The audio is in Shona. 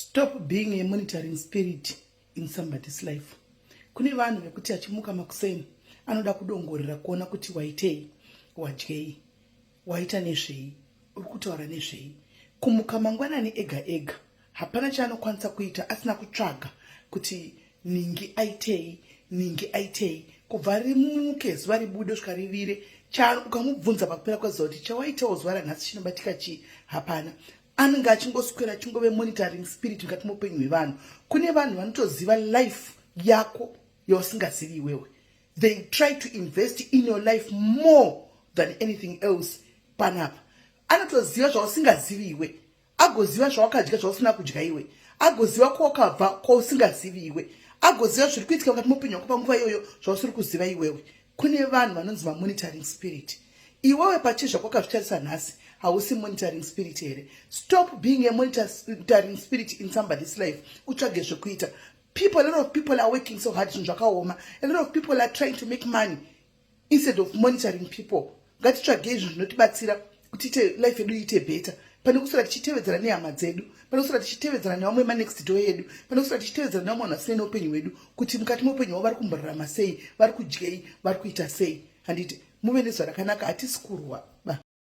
Stop being a monitoring spirit in somebody's life. Kune vanhu vekuti achimuka makuseni anoda kudongorera kuona kuti waitei, wadyei, waita nezvei, uri kutaura nezvei. Kumuka mangwanani ega ega hapana chaanokwanisa kuita asina kutsvaga kuti ningi aitei, kubva rimuke zuva ribude kusvika rivire. Ukamubvunza pakupera kwezuva kuti chawaitawo zuva ranhasi chinobatika chii, hapana. Anenge achingoswera chingove monitoring spirit mukati muupenyu hwevanhu. Kune vanhu vanotoziva life yako yausingazivi iwewe. They try to invest in your life more than anything else panapa. Anotoziva zvausingazivi iwe, agoziva zvawakadya zvausina kudya iwe, agoziva kwawakabva kwausingazivi iwe, agoziva zviri kuitika mukati muupenyu hwako panguva iyoyo zvausiri kuziva iwewe. Kune vanhu vanonzi monitoring spirit. Iwewe pachizva kwakazvitarisa nhasi hausi monitoring spirit here. Stop being a monitoring spirit in somebody's life. Utsvage zvekuita. A lot of people are working so hard. A lot of people are trying to make money instead of monitoring people. Ngatitsvage izvo zvinotibatsira kuti life yedu iite better. Pane kusora tichitevedzera nehama dzedu, pane kusora tichitevedzera nevamwe manext door yedu, pane kusora tichitevedzera nevamwe vanhu vasina neupenyu hwedu, kuti mukati muupenyu hwavo vari kumborarama sei, vari kudyei, vari kuita sei. Handiti muve nezuva rakanaka, hatisi kurwa.